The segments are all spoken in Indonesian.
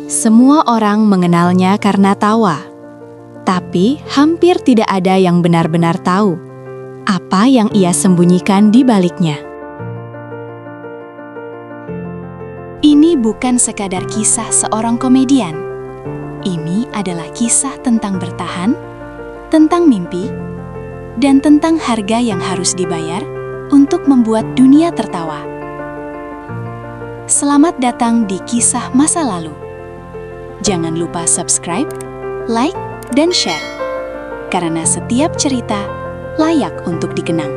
Semua orang mengenalnya karena tawa, tapi hampir tidak ada yang benar-benar tahu apa yang ia sembunyikan di baliknya. Ini bukan sekadar kisah seorang komedian. Ini adalah kisah tentang bertahan, tentang mimpi, dan tentang harga yang harus dibayar untuk membuat dunia tertawa. Selamat datang di Kisah Masa Lalu. Jangan lupa subscribe, like, dan share, karena setiap cerita layak untuk dikenang.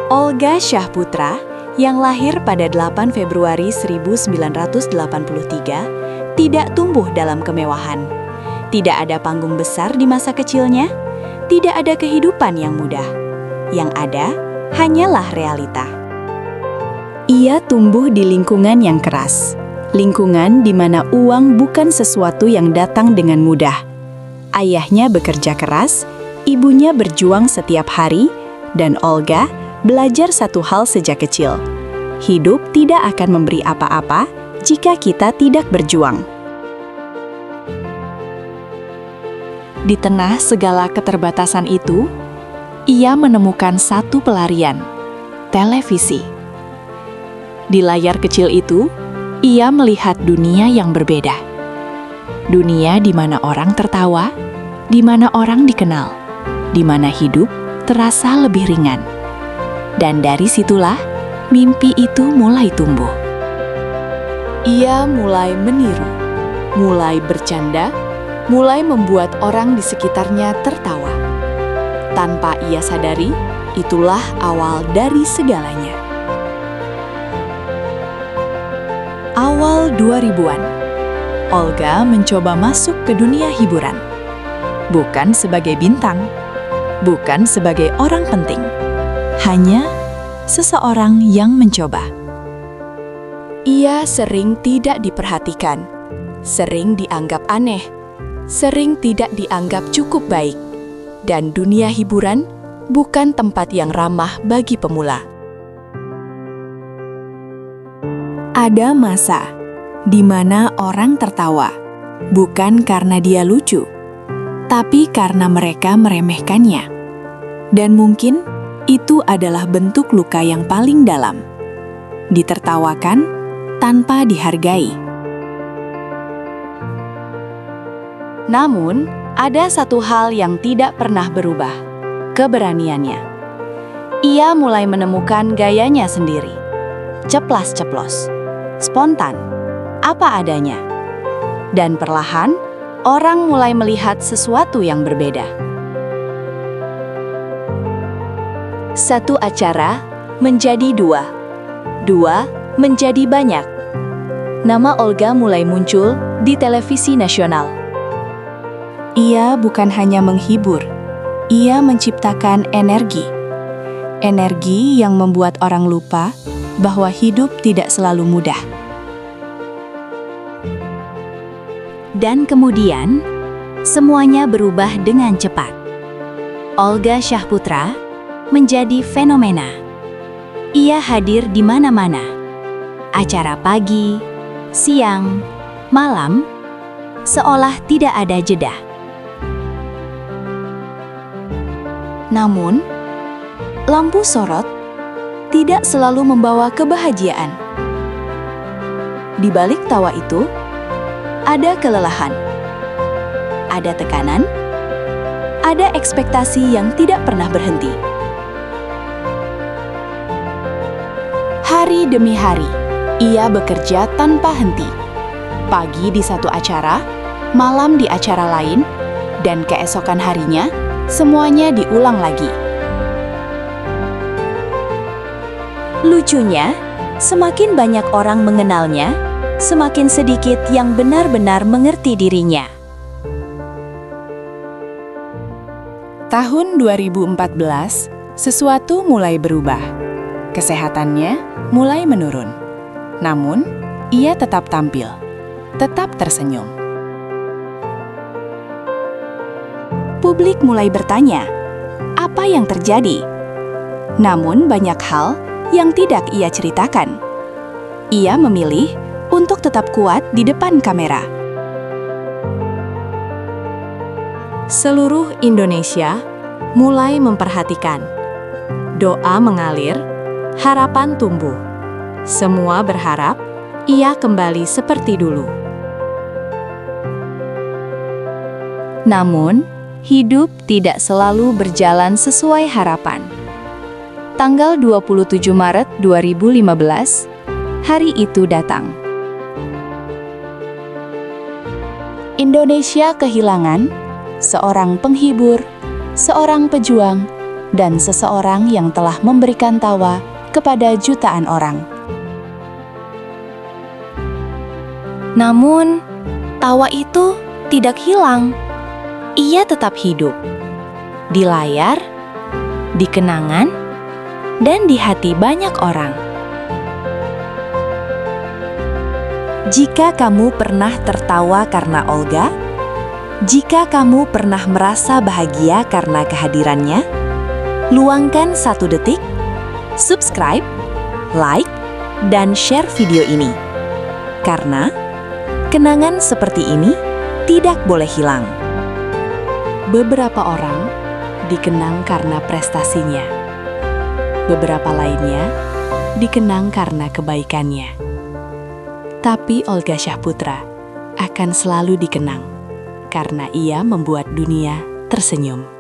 Olga Syahputra, yang lahir pada 8 Februari 1983, tidak tumbuh dalam kemewahan. Tidak ada panggung besar di masa kecilnya, tidak ada kehidupan yang mudah. Yang ada hanyalah realita. Ia tumbuh di lingkungan yang keras, lingkungan di mana uang bukan sesuatu yang datang dengan mudah. Ayahnya bekerja keras, ibunya berjuang setiap hari, dan Olga belajar satu hal sejak kecil. Hidup tidak akan memberi apa-apa jika kita tidak berjuang. Di tengah segala keterbatasan itu, ia menemukan satu pelarian, televisi. Di layar kecil itu, ia melihat dunia yang berbeda. Dunia di mana orang tertawa, di mana orang dikenal, di mana hidup terasa lebih ringan. Dan dari situlah, mimpi itu mulai tumbuh. Ia mulai meniru, mulai bercanda, mulai membuat orang di sekitarnya tertawa. Tanpa ia sadari, itulah awal dari segalanya. Awal 2000-an, Olga mencoba masuk ke dunia hiburan. Bukan sebagai bintang, bukan sebagai orang penting, hanya seseorang yang mencoba. Ia sering tidak diperhatikan, sering dianggap aneh, sering tidak dianggap cukup baik, dan dunia hiburan bukan tempat yang ramah bagi pemula. Ada masa di mana orang tertawa, bukan karena dia lucu, tapi karena mereka meremehkannya. Dan mungkin itu adalah bentuk luka yang paling dalam. Ditertawakan tanpa dihargai. Namun, ada satu hal yang tidak pernah berubah, keberaniannya. Ia mulai menemukan gayanya sendiri. Ceplas-ceplos, spontan, apa adanya. Dan perlahan, orang mulai melihat sesuatu yang berbeda. Satu acara menjadi dua, dua menjadi banyak. Nama Olga mulai muncul di televisi nasional. Ia bukan hanya menghibur, ia menciptakan energi. Energi yang membuat orang lupa bahwa hidup tidak selalu mudah. Dan kemudian, semuanya berubah dengan cepat. Olga Syahputra menjadi fenomena. Ia hadir di mana-mana. Acara pagi, siang, malam, seolah tidak ada jeda. Namun, lampu sorot tidak selalu membawa kebahagiaan. Di balik tawa itu, ada kelelahan, ada tekanan, ada ekspektasi yang tidak pernah berhenti. Hari demi hari, ia bekerja tanpa henti. Pagi di satu acara, malam di acara lain, dan keesokan harinya, semuanya diulang lagi. Lucunya, semakin banyak orang mengenalnya, semakin sedikit yang benar-benar mengerti dirinya. Tahun 2014, sesuatu mulai berubah. Kesehatannya mulai menurun. Namun, ia tetap tampil, tetap tersenyum. Publik mulai bertanya, apa yang terjadi? Namun banyak hal yang tidak ia ceritakan. ia memilih untuk tetap kuat di depan kamera. Seluruh Indonesia mulai memperhatikan. Doa mengalir, harapan tumbuh. Semua berharap ia kembali seperti dulu. Namun, hidup tidak selalu berjalan sesuai harapan. Tanggal 27 Maret 2015, hari itu datang. Indonesia kehilangan seorang penghibur, seorang pejuang, dan seseorang yang telah memberikan tawa kepada jutaan orang. Namun, tawa itu tidak hilang. Ia tetap hidup. Di layar, di kenangan, dan di hati banyak orang. Jika kamu pernah tertawa karena Olga, jika kamu pernah merasa bahagia karena kehadirannya, luangkan 1 detik, subscribe, like, dan share video ini. Karena kenangan seperti ini tidak boleh hilang. Beberapa orang dikenang karena prestasinya. Beberapa lainnya dikenang karena kebaikannya. Tapi Olga Syahputra akan selalu dikenang karena ia membuat dunia tersenyum.